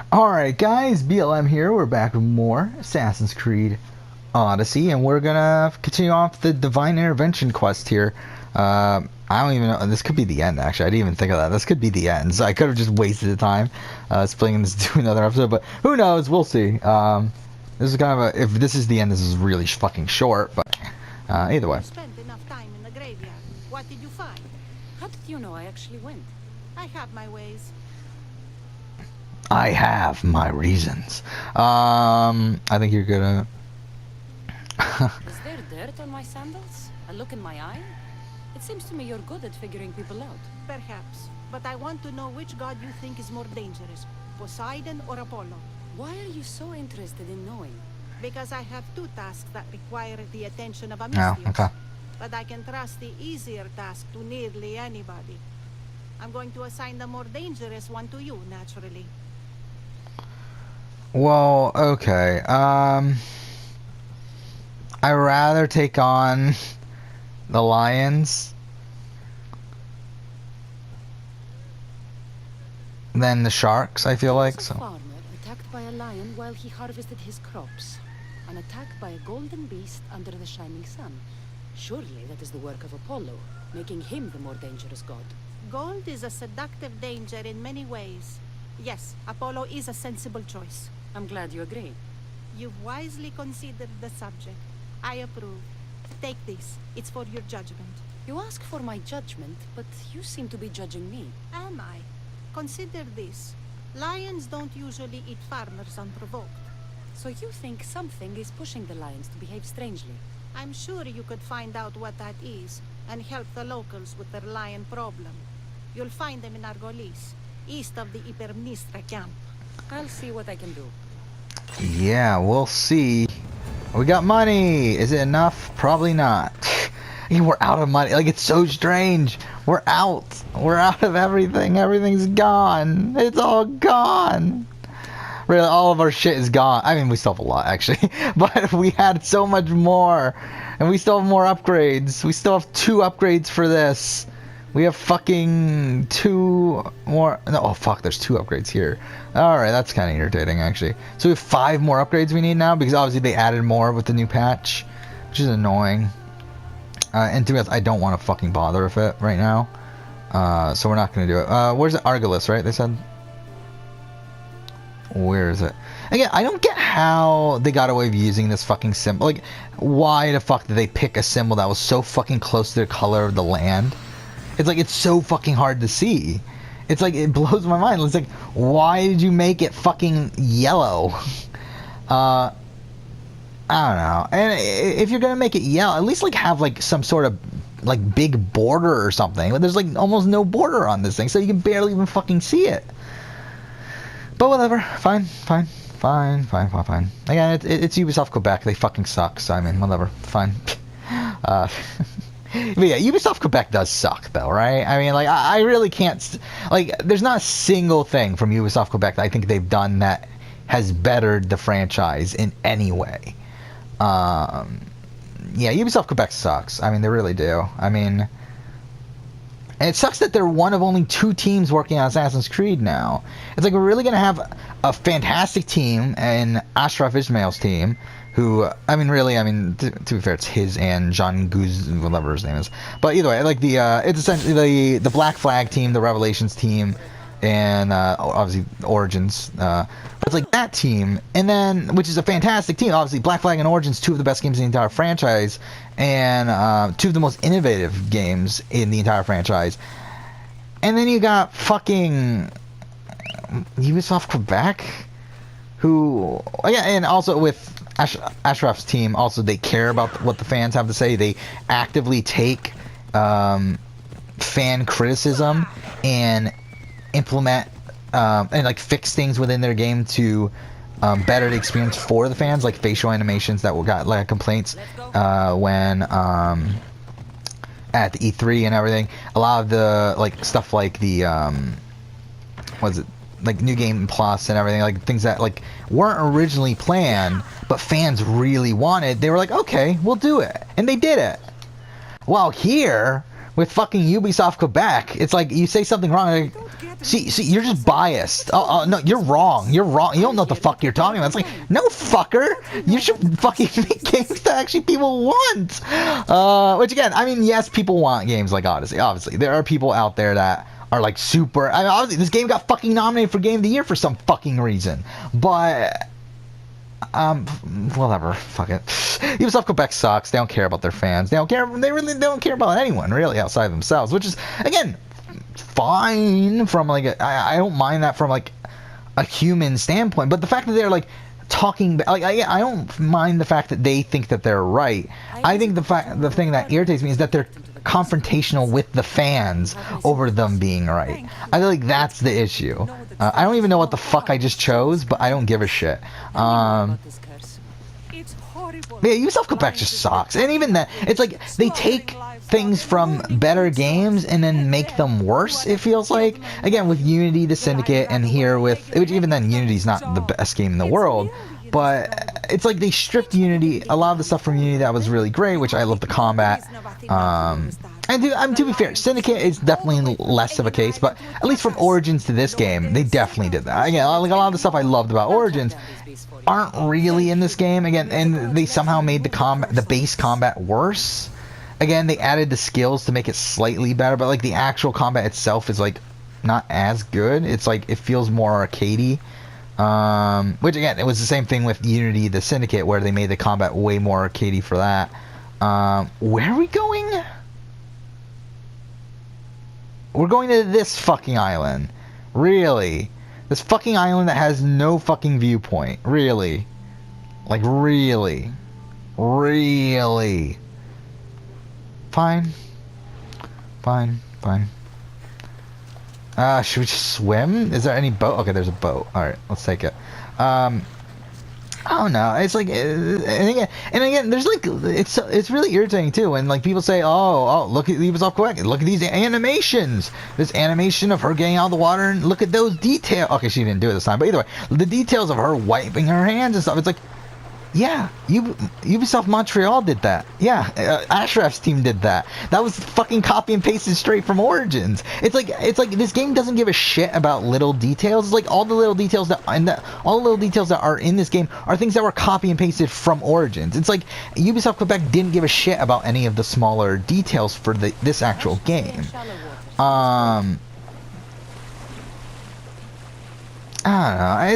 Alright guys, BLM here, we're back with more Assassin's Creed Odyssey, and we're gonna continue off the Divine Intervention quest here. I don't even know, this could be the end actually, I didn't even think of that. This could be the end, so I could have just wasted the time splitting this to another episode, but who knows, we'll see. This is kind of a, if this is the end, this is really fucking short, but either way. You spent enough time in the graveyard. What did you find? How did you know I actually went? I have my ways. I have my reasons. I think you're gonna... Is there dirt on my sandals? A look in my eye? It seems to me you're good at figuring people out. Perhaps. But I want to know which god you think is more dangerous, Poseidon or Apollo. Why are you so interested in knowing? Because I have two tasks that require the attention of a Oh, Mistios. okay. But I can trust the easier task to nearly anybody. I'm going to assign the more dangerous one to you, naturally. Well, okay. I'd rather take on the lions than the sharks, I feel like. A So farmer attacked by a lion while he harvested his crops. An attack by a golden beast under the shining sun. Surely that is the work of Apollo, making him the more dangerous god. Gold is a seductive danger in many ways. Yes, Apollo is a sensible choice. I'm glad you agree. You've wisely considered the subject. I approve. Take this. It's for your judgment. You ask for my judgment, but you seem to be judging me. Am I? Consider this. Lions don't usually eat farmers unprovoked. So you think something is pushing the lions to behave strangely? I'm sure you could find out what that is and help the locals with their lion problem. You'll find them in Argolis, east of the Hypermnestra camp. I'll see what I can do. yeah, we'll see. We got money. Is it enough? Probably not. We're out of money. Like, it's so strange. We're out. We're out of everything. Everything's gone. It's all gone. Really, all of our shit is gone. I mean, we still have a lot, actually. But we had so much more. And we still have more upgrades. We still have 2 upgrades for this. We have fucking 2 more. No, oh, fuck, there's 2 upgrades here. Alright, that's kind of irritating, actually. So we have 5 more upgrades we need now, because obviously they added more with the new patch, which is annoying. And to be honest, I don't want to fucking bother with it right now. So we're not going to do it. Where's it? Argolis, right? They said. Where is it? Again, I don't get how they got away with using this fucking symbol. Like, why the fuck did they pick a symbol that was so fucking close to the color of the land? It's like, it's so fucking hard to see. It's like, it blows my mind. It's like, why did you make it fucking yellow? I don't know. And if you're gonna make it yellow, at least like have like some sort of like big border or something. But there's like almost no border on this thing, so you can barely even fucking see it. But whatever. Fine. Again, it's Ubisoft Quebec. They fucking suck. So I mean, whatever. Fine. But yeah, Ubisoft Quebec does suck, though, right? I mean, like, I really can't... Like, there's not a single thing from Ubisoft Quebec that I think they've done that has bettered the franchise in any way. Yeah, Ubisoft Quebec sucks. I mean, they really do. I mean... And it sucks that they're one of only 2 teams working on Assassin's Creed now. It's like, we're really going to have a fantastic team in Ashraf Ismail's team, who, I mean, really, I mean, to be fair, it's his and Jean Guz, whatever his name is. But either way, like, it's essentially the Black Flag team, the Revelations team, and obviously Origins. It's like that team, and then, which is a fantastic team. Obviously, Black Flag and Origins, 2 of the best games in the entire franchise, and 2 of the most innovative games in the entire franchise. And then you got fucking Ubisoft Quebec, who, yeah, and also with Ashraf's team, also they care about what the fans have to say. They actively take fan criticism and implement and like fix things within their game to better the experience for the fans, like facial animations that got like complaints when at the E3 and everything. A lot of the like stuff like the what is it, like New Game Plus and everything, like things that like weren't originally planned but fans really wanted, they were like, okay, we'll do it, and they did it. While here with fucking Ubisoft Quebec. It's like you say something wrong. Like, see, you're just biased. Oh, no, you're wrong. You're wrong. You don't know what the fuck you're talking about. It's like, no, fucker. You should fucking make games that actually people want. Which again, I mean, yes, people want games like Odyssey. Obviously, there are people out there that are like super. I mean, obviously, this game got fucking nominated for Game of the Year for some fucking reason. But whatever, fuck it. Ubisoft Quebec sucks. They don't care about their fans. They don't care about anyone really outside themselves, which is again fine from like I don't mind that from like a human standpoint, but the fact that they're like talking like I don't mind the fact that they think that they're right. I think the thing that irritates me is that they're confrontational with the fans over them being right. I feel like that's the issue. I don't even know what the fuck I just chose, but I don't give a shit. Yeah, Ubisoft Quebec just sucks. And even that, it's like they take things from better games and then make them worse, it feels like. Again, with Unity, the Syndicate, and here with, which even then, Unity's not the best game in the world. But it's like they stripped Unity, a lot of the stuff from Unity that was really great, which I love the combat. And to be fair, Syndicate is definitely less of a case, but at least from Origins to this game, they definitely did that. Again, like a lot of the stuff I loved about Origins aren't really in this game. Again, and they somehow made the base combat worse. Again, they added the skills to make it slightly better, but like the actual combat itself is like not as good. It's like it feels more arcadey. Which again, it was the same thing with Unity, the Syndicate, where they made the combat way more arcadey for that. Where are we going? We're going to this fucking island. Really? This fucking island that has no fucking viewpoint. Really? Like, really? Really? Fine. Fine. Should we just swim? Is there any boat? Okay, there's a boat. Alright, let's take it. I don't know. It's like, and again, there's like, it's really irritating too when like people say, oh, look at Ubisoft Quebec, look at these animations. This animation of her getting out of the water, and look at those details. Okay, she didn't do it this time, but either way, the details of her wiping her hands and stuff. It's like, yeah, Ubisoft Montreal did that. Yeah, Ashraf's team did that. That was fucking copy and pasted straight from Origins. It's like this game doesn't give a shit about little details. It's like all the little details that are in this game are things that were copy and pasted from Origins. It's like Ubisoft Quebec didn't give a shit about any of the smaller details for this actual game. I don't know.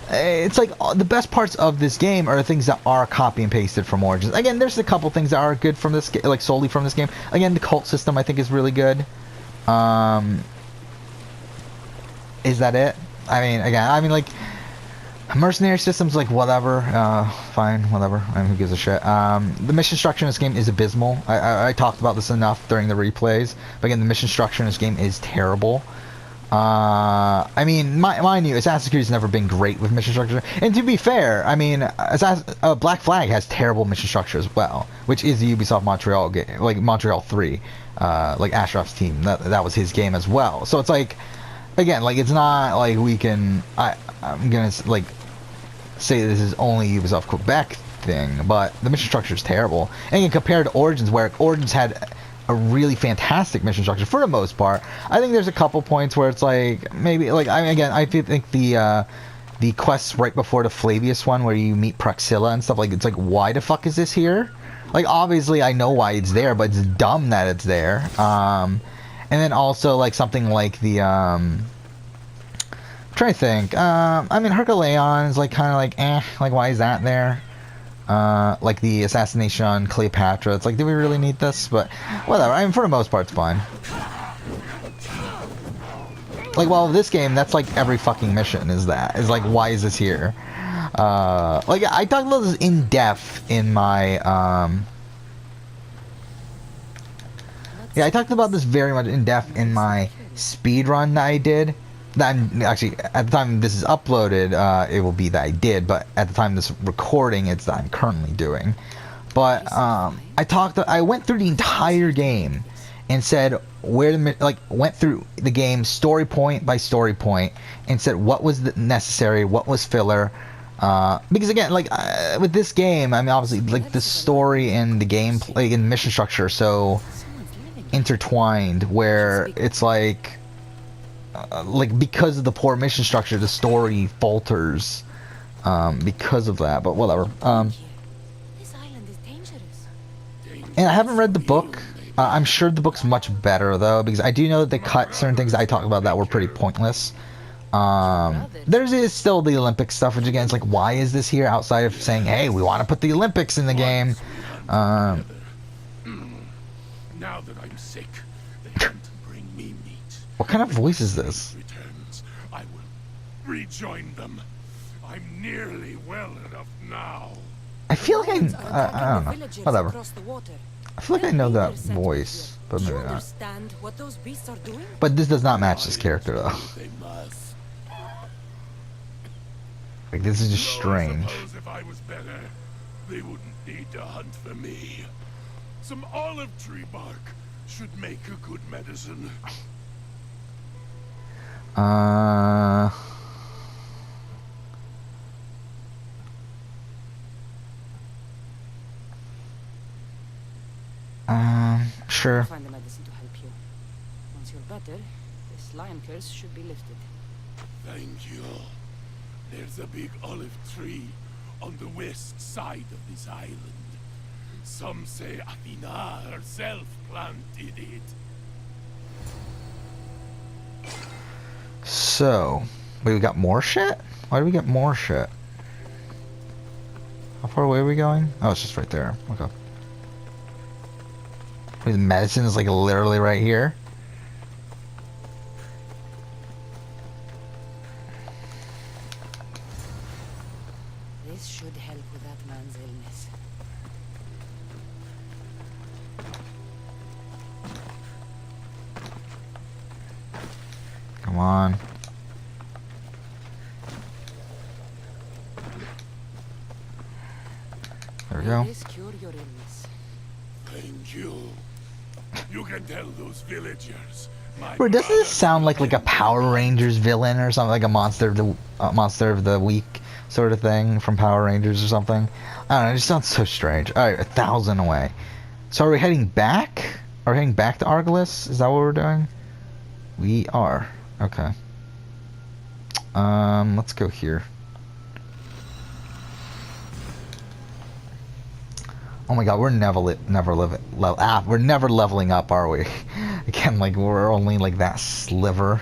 It's like the best parts of this game are the things that are copy and pasted from Origins. Again, there's a couple things that are good from this, like solely from this game. Again, the cult system I think is really good. Is that it? I mean, like mercenary systems, like whatever. Fine, whatever. I mean, who gives a shit? The mission structure in this game is abysmal. I talked about this enough during the replays, but again, the mission structure in this game is terrible. I mean, mind you, Assassin's Creed has never been great with mission structure. And to be fair, I mean, Black Flag has terrible mission structure as well, which is the Ubisoft Montreal game, like Montreal 3, like Ashraf's team. That was his game as well. So it's like, again, like it's not like we can. I'm gonna like say this is only Ubisoft Quebec thing, but the mission structure is terrible. And again, compared to Origins, where Origins had a really fantastic mission structure for the most part. I think there's a couple points where it's like maybe like I think the quests right before the Flavius one where you meet Praxilla and stuff, like it's like why the fuck is this here? Like obviously I know why it's there, but it's dumb that it's there. And then also like something like the I'm trying to think. I mean Herculeon is like kind of like like why is that there? Like the assassination on Cleopatra. It's like, do we really need this? But whatever. I mean, for the most part, it's fine. Like, well, this game, that's like every fucking mission is like, why is this here? Like, I talked about this in depth in my, yeah, I talked about this very much in depth in my speed run that I did. That I'm actually, at the time this is uploaded, it will be that I did, but at the time this recording, it's that I'm currently doing. But I went through the entire game and said went through the game story point by story point and said what was necessary, what was filler. Because again, like with this game, I mean, obviously, like the story and the gameplay and mission structure, so intertwined where it's like because of the poor mission structure, the story falters because of that. But whatever. This island is dangerous. And I haven't read the book. I'm sure the book's much better though, because I do know that they cut certain things that I talked about that were pretty pointless. There's still the Olympic stuff, which again, it's like, why is this here outside of saying, hey, we want to put the Olympics in the game? Now that I'm sick, they come to bring me meat. What kind of voice is this? Returns, I will rejoin them. I'm nearly well enough now. I feel like I don't know. Whatever. I feel like I know that voice, but maybe not. Understand what those beasts are doing? But this does not match this character though. They must. Like, this is just strange. I suppose if I was better, they wouldn't need to hunt for me. Some olive tree bark should make a good medicine. Sure. I'll find the medicine to help you. Once you're better, this lion curse should be lifted. Thank you. There's a big olive tree on the west side of this island. Some say Athena herself planted it. So, wait, we got more shit? Why do we get more shit? How far away are we going? Oh, it's just right there. Okay. Wait, the medicine is like literally right here? This should help with that man's illness. Come on. There we go. May this cure your illness. Thank you. You can tell those villagers. Bro, doesn't this sound like a Power Rangers villain or something, like a monster of the week sort of thing from Power Rangers or something? I don't know. It just sounds so strange. All right, 1,000 away. So are we heading back? Are we heading back to Argolis? Is that what we're doing? We are. Okay. Let's go here. Oh my god, we're we're never leveling up, are we? Again, like, we're only like that sliver.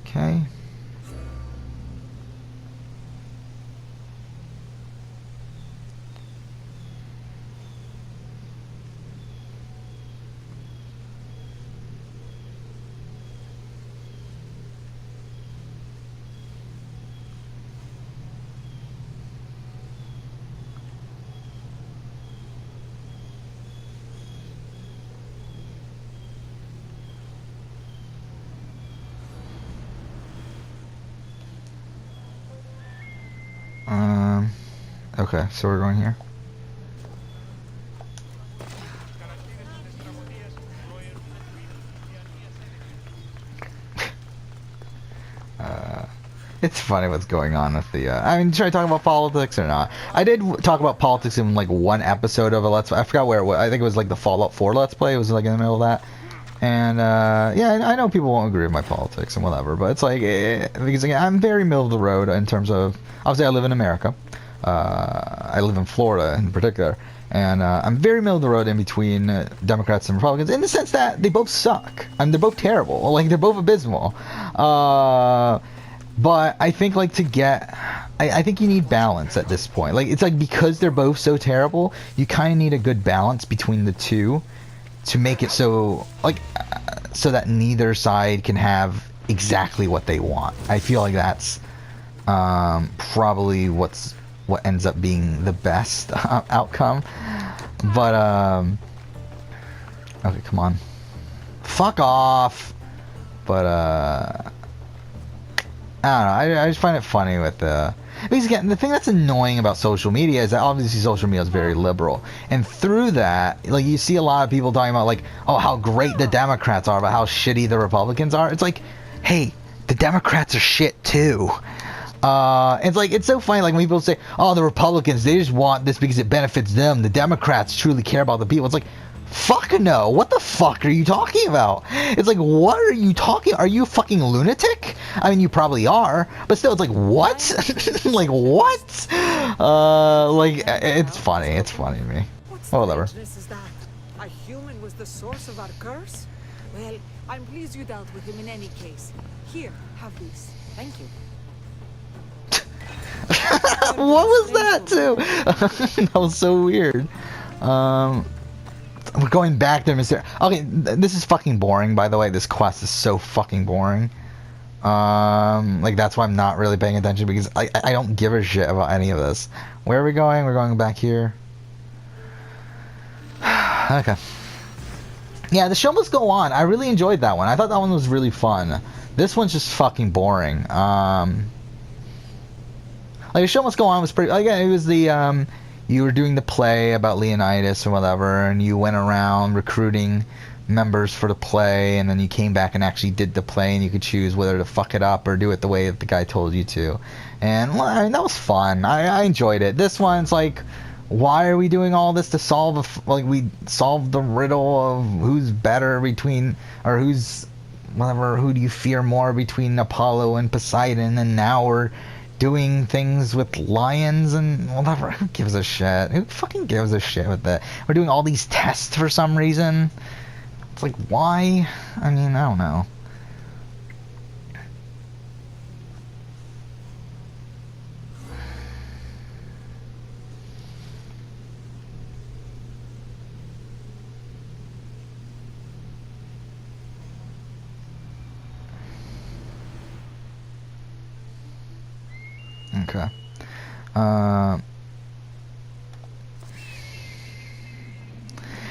Okay. Okay, so we're going here. It's funny what's going on with the, I mean, should I talk about politics or not? I did talk about politics in, like, one episode of a Let's Play. I forgot where it was. I think it was, like, the Fallout 4 Let's Play. It was, like, in the middle of that. And, yeah, I know people won't agree with my politics and whatever, but it's like, because, again, I'm very middle of the road in terms of, obviously, I live in America. I live in Florida in particular. And I'm very middle of the road in between Democrats and Republicans in the sense that they both suck. I mean, they're both terrible. Like, they're both abysmal. But I think, like, I think you need balance at this point. Like, it's like, because they're both so terrible, you kind of need a good balance between the two to make it so, like, so that neither side can have exactly what they want. I feel like that's probably what ends up being the best outcome. But, okay, come on. Fuck off! But, I don't know. I just find it funny with the. Because again, the thing that's annoying about social media is that obviously social media is very liberal, and through that, like you see a lot of people talking about like, oh, how great the Democrats are, but how shitty the Republicans are. It's like, hey, the Democrats are shit too. It's like, it's so funny, like when people say, oh, the Republicans, they just want this because it benefits them. The Democrats truly care about the people. It's like, fuck no. What the fuck are you talking about? It's like, what are you talking? Are you a fucking lunatic? I mean, you probably are, but still, it's like, what? Like, what? Like, it's funny. It's funny to me. Well, whatever. Is that a human was the source of our curse? Well, I'm pleased you dealt with him in any case. Here, have this. Thank you. What was that too? That was so weird. We're going back there, Mr. Okay, this is fucking boring, by the way. This quest is so fucking boring. Like, that's why I'm not really paying attention, because I don't give a shit about any of this. Where are we going? We're going back here. Okay. Yeah, the show must go on. I really enjoyed that one. I thought that one was really fun. This one's just fucking boring. Like, the show must go on was pretty. Again, it was the you were doing the play about Leonidas or whatever, and you went around recruiting members for the play, and then you came back and actually did the play, and you could choose whether to fuck it up or do it the way that the guy told you to. And well, I mean, that was fun. I enjoyed it. This one's like, why are we doing all this to solve we solved the riddle of who's better between, or who's whatever, who do you fear more between Apollo and Poseidon, and now we're doing things with lions and whatever. Who gives a shit? Who fucking gives a shit with that? We're doing all these tests for some reason. It's like, why? I mean, I don't know. Okay.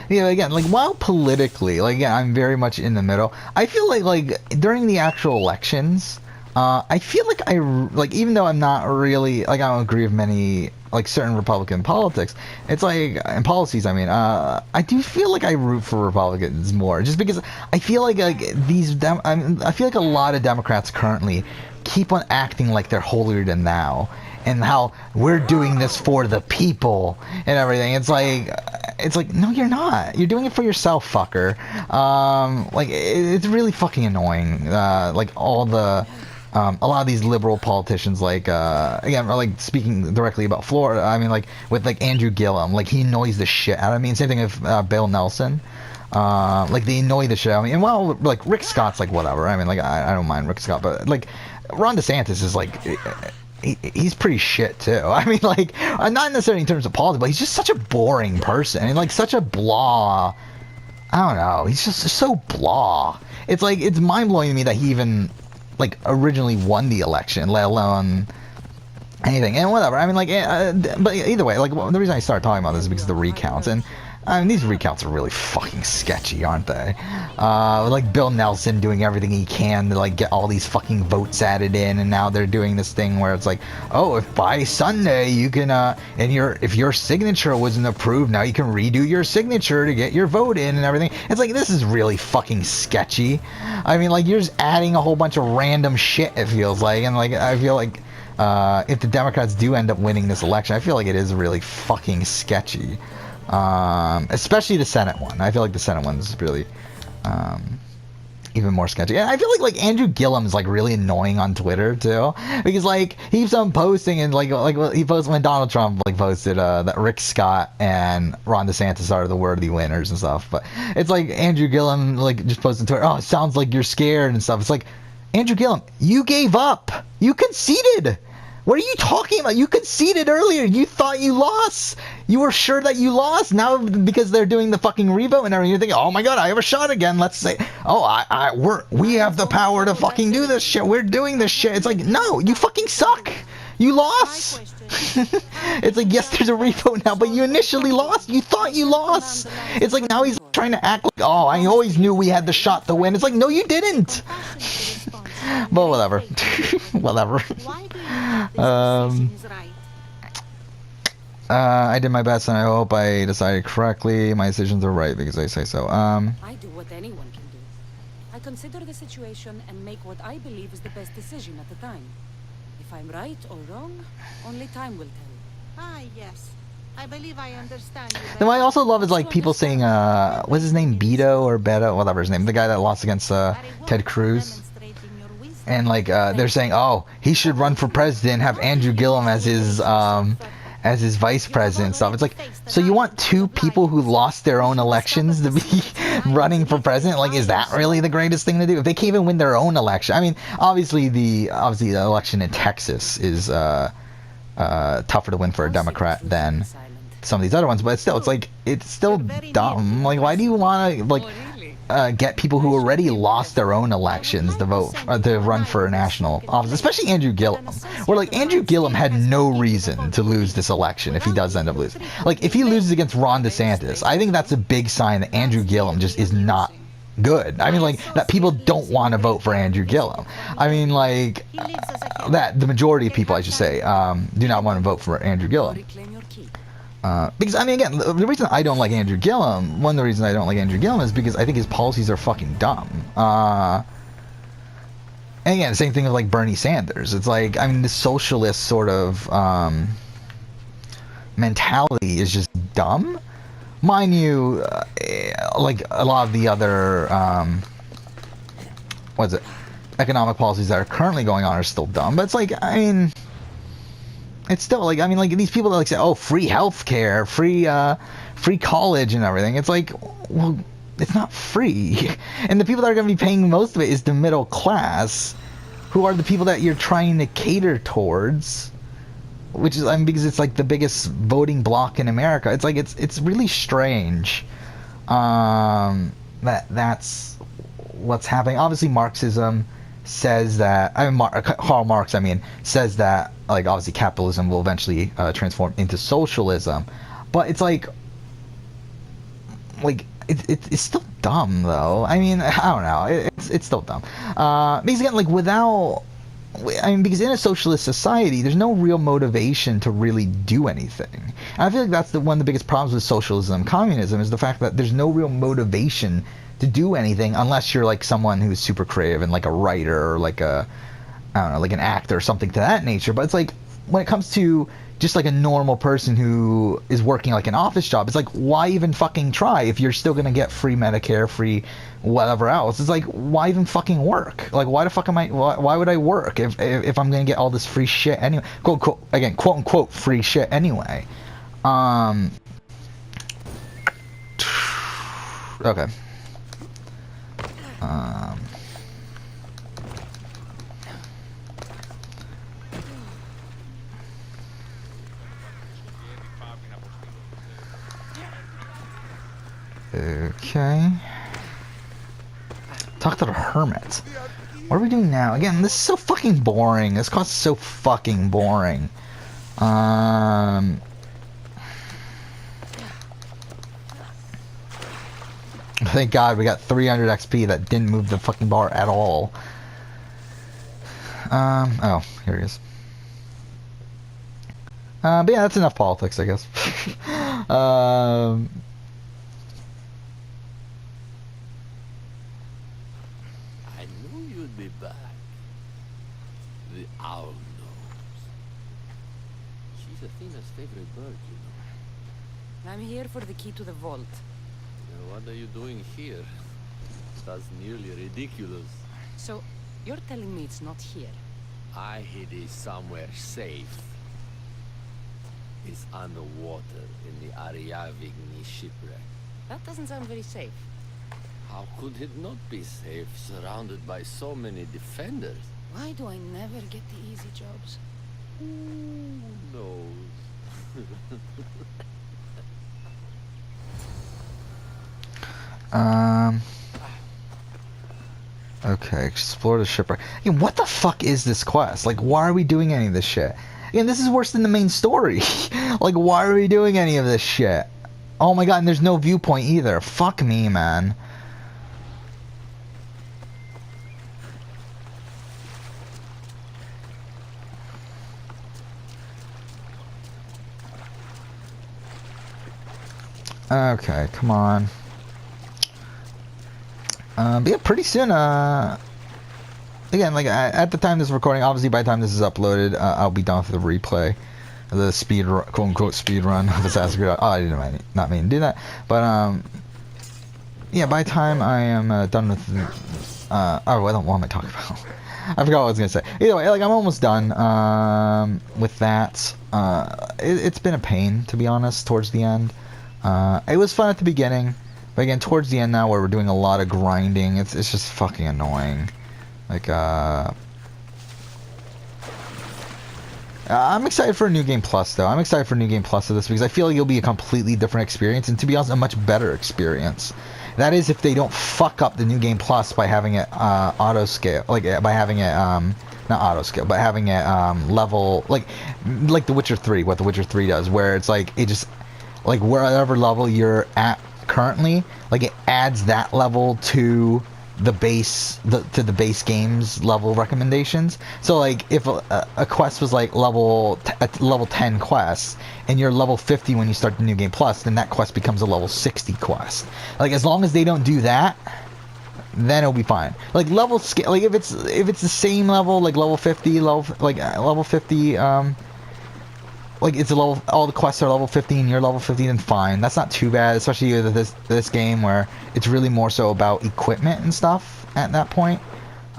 Yeah, again, like, while politically, like, again, I'm very much in the middle. I feel like during the actual elections, I feel like even though I'm not really, like, I don't agree with many, like, certain Republican politics, it's like, and policies, I mean, I do feel like I root for Republicans more, just because I feel like I feel like a lot of Democrats currently keep on acting like they're holier than thou, and how we're doing this for the people and everything. It's like, no, you're not. You're doing it for yourself, fucker. Like, it's really fucking annoying. Like, all the, a lot of these liberal politicians, like, again, like, speaking directly about Florida, I mean, like, with, like, Andrew Gillum, like, he annoys the shit out of me. And same thing with Bill Nelson. Like, they annoy the shit out of me. And well, like, Rick Scott's, like, whatever. I mean, like, I don't mind Rick Scott, but, like, Ron DeSantis is, like, he's pretty shit too. I mean, like, not necessarily in terms of politics, but he's just such a boring person, and like such a blah. I don't know. He's just so blah. It's like, it's mind blowing to me that he even like originally won the election, let alone anything. And whatever. I mean, like, but either way, like, the reason I started talking about this is because of the recounts, and I mean, these recounts are really fucking sketchy, aren't they? Like Bill Nelson doing everything he can to like get all these fucking votes added in, and now they're doing this thing where it's like, oh, if by Sunday you can, if your signature wasn't approved, now you can redo your signature to get your vote in and everything. It's like, this is really fucking sketchy. I mean, like, you're just adding a whole bunch of random shit, it feels like, and like, I feel like, if the Democrats do end up winning this election, I feel like it is really fucking sketchy. Especially the Senate one. I feel like the Senate one is really even more sketchy. And I feel like Andrew Gillum is like really annoying on Twitter too, because like he keeps on posting, and like he posted when Donald Trump like posted that Rick Scott and Ron DeSantis are the worthy winners and stuff. But it's like Andrew Gillum like just posted Twitter, oh, it sounds like you're scared and stuff. It's like, Andrew Gillum, you gave up. You conceded. What are you talking about? You conceded earlier. You thought you lost. You were sure that you lost. Now, because they're doing the fucking revote and everything, you're thinking, oh my god, I have a shot again. Let's say, oh, we have the power to fucking do this shit. We're doing this shit. It's like, no, you fucking suck. You lost. It's like, yes, there's a revote now, but you initially lost. You thought you lost. It's like, now he's trying to act like, oh, I always knew we had the shot to win. It's like, no, you didn't. But whatever. Whatever. Why do you think this decision is right? I did my best and I hope I decided correctly. My decisions are right because I say so. I do what anyone can do. I consider the situation and make what I believe is the best decision at the time. If I'm right or wrong, only time will tell. Ah, yes. I believe I understand you. Then what I better. also love is like people saying, what's his name? Beto or Beto? Whatever his name. The guy that lost against Very Ted good for Cruz. demonstrating your wisdom. And like they're saying, oh, he should run for president, have Andrew Gillum as his vice president and stuff. It's like, so you want two people who lost their own elections to be running for president? Like, is that really the greatest thing to do? If they can't even win their own election, I mean, obviously the election in Texas is tougher to win for a Democrat than some of these other ones, but still, it's still dumb. Like, why do you want to get people who already lost their own elections to vote to run for a national office, especially Andrew Gillum? Where like Andrew Gillum had no reason to lose this election if he does end up losing. Like if he loses against Ron DeSantis, I think that's a big sign that Andrew Gillum just is not good. I mean, like that people don't want to vote for Andrew Gillum. I mean, like that the majority of people, I should say, do not want to vote for Andrew Gillum. Because, I mean, again, the reason I don't like Andrew Gillum, one of the reasons I don't like Andrew Gillum is because I think his policies are fucking dumb. And again, same thing with, like, Bernie Sanders. It's like, I mean, the socialist sort of mentality is just dumb. Mind you, like, a lot of the other, economic policies that are currently going on are still dumb. But it's like, I mean... It's still like, I mean, like these people that like say, oh, free healthcare, free college and everything. It's like, well, it's not free. And the people that are going to be paying most of it is the middle class, who are the people that you're trying to cater towards, which is, I mean, because it's like the biggest voting bloc in America. It's like, it's really strange that's what's happening. Obviously, Marxism says that, Karl Marx, says that, like, obviously capitalism will eventually transform into socialism, but it's like it's still dumb though. I mean, I don't know, it's still dumb. Because again, like because in a socialist society, there's no real motivation to really do anything. And I feel like that's one of the biggest problems with socialism and communism is the fact that there's no real motivation to do anything unless you're like someone who's super creative and like a writer or like I don't know, like an actor or something to that nature. But it's like when it comes to just like a normal person who is working like an office job, it's like, why even fucking try if you're still gonna get free Medicare, free whatever else? It's like, why even fucking work? Like, why the fuck am I? Why would I work if I'm gonna get all this free shit anyway? Quote unquote free shit anyway. Okay. Okay. Talk to the hermit. What are we doing now? Again, this is so fucking boring. This quest is so fucking boring. Thank God we got 300 XP that didn't move the fucking bar at all. Oh, here he is. But yeah, that's enough politics, I guess. I knew you'd be back. The owl knows. She's Athena's favorite bird, you know. I'm here for the key to the vault. What are you doing here? That's nearly ridiculous. So, you're telling me it's not here? I hid it somewhere safe. It's underwater in the Ariavigny shipwreck. That doesn't sound very safe. How could it not be safe, surrounded by so many defenders? Why do I never get the easy jobs? Who knows? Okay, explore the shipwreck. Again, what the fuck is this quest? Like, why are we doing any of this shit? Again, this is worse than the main story. Like, why are we doing any of this shit? Oh my god, and there's no viewpoint either. Fuck me, man. Okay, come on. But yeah, pretty soon, again, like, at the time this is recording, obviously by the time this is uploaded, I'll be done with the replay. The speed, quote-unquote speed run of Assassin's Creed. Oh, I didn't not mean to do that. But, yeah, by the time I am done with... what am I talking about? I forgot what I was going to say. Either way, like, I'm almost done with that. It's been a pain, to be honest, towards the end. It was fun at the beginning, but again, towards the end now where we're doing a lot of grinding, it's just fucking annoying. Like, I'm excited for a New Game Plus, though. I'm excited for New Game Plus of this because I feel like it'll be a completely different experience, and to be honest, a much better experience. That is, if they don't fuck up the New Game Plus by having it auto scale, like by having it not auto scale, but having it level like The Witcher 3, what The Witcher 3 does, where it's like it just like wherever level you're at currently, like it adds that level to the base the base game's level recommendations. So like if a quest was like level 10 quest and you're level 50 when you start the New Game Plus, then that quest becomes a level 60 quest. Like as long as they don't do that, then it'll be fine. Like level scale, like if it's the same level, like level 50, level 50 like it's a level, all the quests are level 50 and you're level 50, then fine. That's not too bad, especially with this game where it's really more so about equipment and stuff at that point.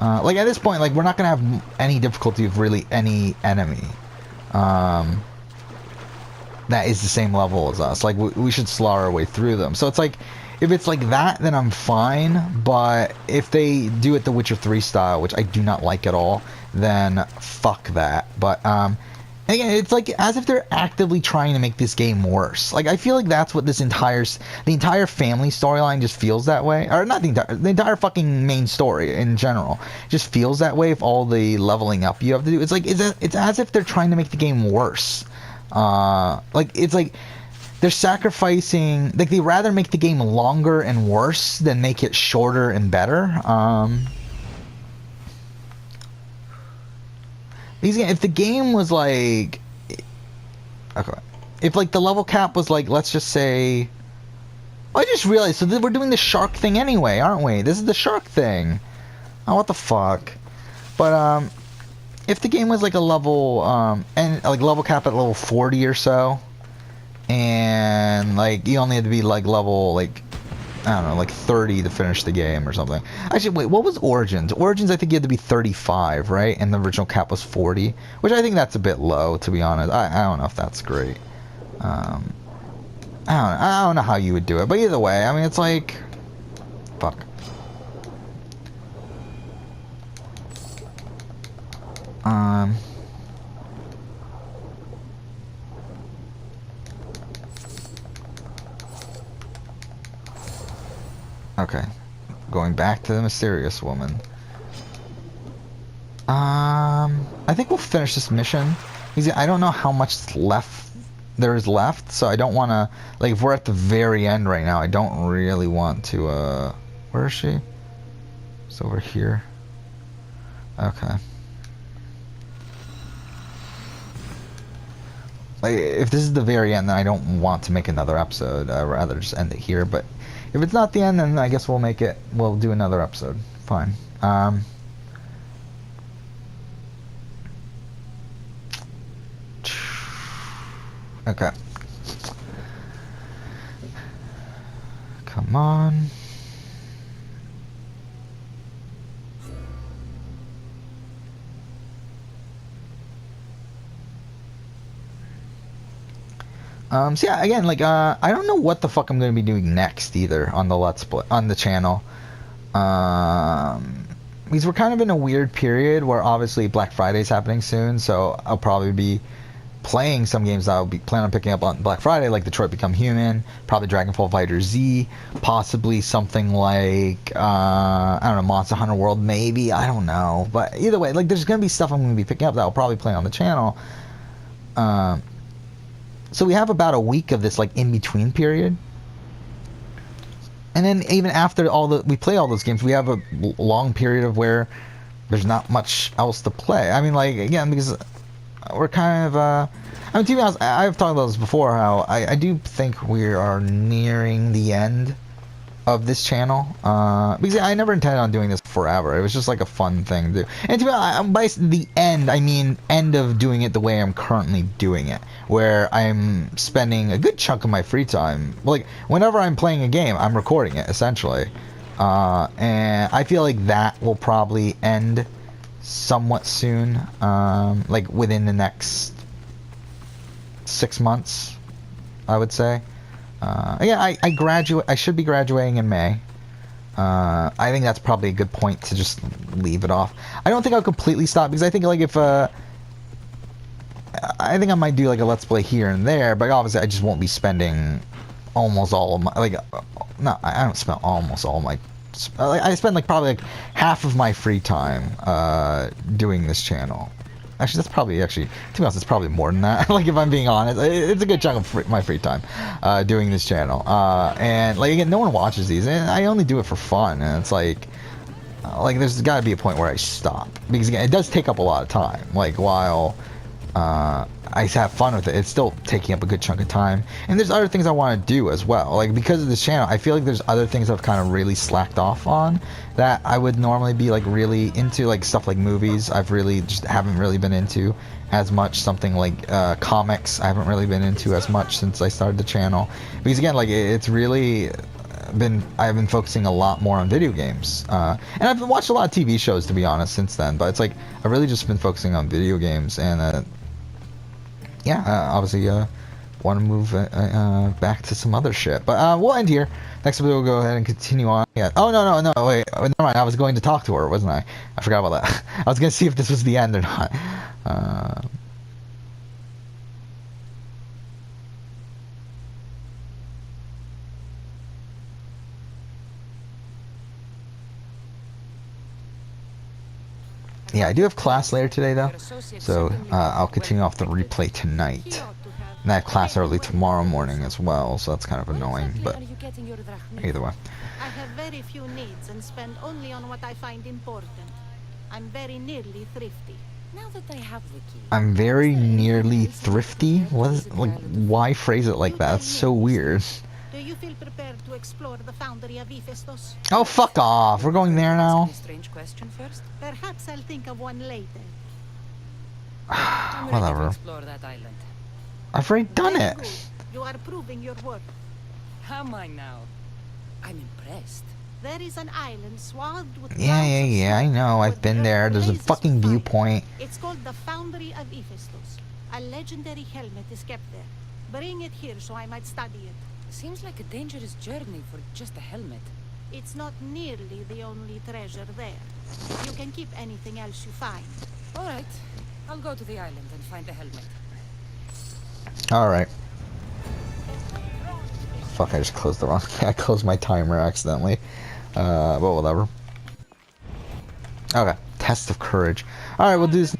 Like at this point, like we're not gonna have any difficulty with really any enemy that is the same level as us. Like we should slaughter our way through them. So it's like, if it's like that, then I'm fine. But if they do it the Witcher 3 style, which I do not like at all, then fuck that. But again, it's like as if they're actively trying to make this game worse. Like I feel like that's what the entire family storyline just feels that way, or not the entire fucking main story in general just feels that way. If all the leveling up you have to do, it's like it's as if they're trying to make the game worse. Like it's like they're sacrificing. Like they rather make the game longer and worse than make it shorter and better. If the game was like, okay, if like the level cap was like, let's just say, I just realized, so we're doing the shark thing anyway, aren't we? This is the shark thing. Oh, what the fuck? But if the game was like a level and like level cap at level 40 or so, and like you only had to be like level like, I don't know, like 30 to finish the game or something. Actually, wait, what was Origins? Origins, I think you had to be 35, right? And the original cap was 40, which I think that's a bit low, to be honest. I don't know if that's great. I don't know how you would do it, but either way, I mean, it's like, fuck. Okay, going back to the mysterious woman. I think we'll finish this mission. I don't know how much left there is left, so I don't want to, like, if we're at the very end right now, I don't really want to, where is she? It's over here. Okay. Like, if this is the very end, then I don't want to make another episode. I'd rather just end it here, but if it's not the end, then I guess we'll do another episode. Fine. Okay. Come on. So yeah, again, like, I don't know what the fuck I'm going to be doing next either on the Let's Play, on the channel. Because we're kind of in a weird period where obviously Black Friday is happening soon, so I'll probably be playing some games that I'll be planning on picking up on Black Friday, like Detroit Become Human, probably Dragonfall Fighter Z, possibly something like, I don't know, Monster Hunter World, maybe, I don't know. But either way, like, there's going to be stuff I'm going to be picking up that I'll probably play on the channel. So we have about a week of this, like, in-between period. And then even after we play all those games, we have a long period of where there's not much else to play. I mean, like, again, because we're kind of I mean, to be honest, I've talked about this before. How I do think we are nearing the end of this channel, because I never intended on doing this forever. It was just like a fun thing to do. And to be honest, by the end, I mean end of doing it the way I'm currently doing it, where I'm spending a good chunk of my free time. Like whenever I'm playing a game, I'm recording it essentially, and I feel like that will probably end somewhat soon, like within the next 6 months, I would say. Yeah, I graduate. I should be graduating in May. I think that's probably a good point to just leave it off. I don't think I'll completely stop because I think like if I think I might do like a let's play here and there, but obviously I just won't be spending almost all of my no, I don't spend almost all my. I spend like probably like half of my free time doing this channel. Actually, that's probably to be honest, it's probably more than that. Like if I'm being honest, it's a good chunk of my free time doing this channel. And like again, no one watches these, and I only do it for fun. And it's like there's got to be a point where I stop because again, it does take up a lot of time. Like while I have fun with it, it's still taking up a good chunk of time. And there's other things I want to do as well. Like because of this channel, I feel like there's other things I've kind of really slacked off on that I would normally be like really into, like stuff like movies. I've really just haven't really been into as much. Something like comics, I haven't really been into as much since I started the channel. Because again, like it's really I've been focusing a lot more on video games, and I've watched a lot of TV shows to be honest since then. But it's like I've really just been focusing on video games, and yeah, obviously want to move back to some other shit. But we'll end here. Next episode we'll go ahead and continue on. Yeah. Oh no, wait, never mind. I was going to talk to her, wasn't I? I forgot about that. I was gonna see if this was the end or not. Yeah, I do have class later today though, so I'll continue off the replay tonight. And I have class early tomorrow morning as well, so that's kind of annoying, but either way. I have very few needs and spend only on what I find important. I'm very nearly thrifty. Now that I have the key. I'm very nearly thrifty? What is, like, why phrase it like that? That's so weird. Do you feel prepared to explore the foundry of Hephaestus? Oh, fuck off. We're going there now? Strange question first. Perhaps I'll think of one later. Whatever. Explore that island. I've already done Very it. good. You are proving your worth. Am I now? I'm impressed. There is an island swathed with Yeah, I know. I've been there. There's a fucking viewpoint. It's called the Foundry of Hephaestus. A legendary helmet is kept there. Bring it here so I might study it. Seems like a dangerous journey for just a helmet. It's not nearly the only treasure there. You can keep anything else you find. All right. I'll go to the island and find the helmet. Alright. Fuck, I just closed the wrong... I closed my timer accidentally. But whatever. Okay. Test of courage. Alright, we'll do this...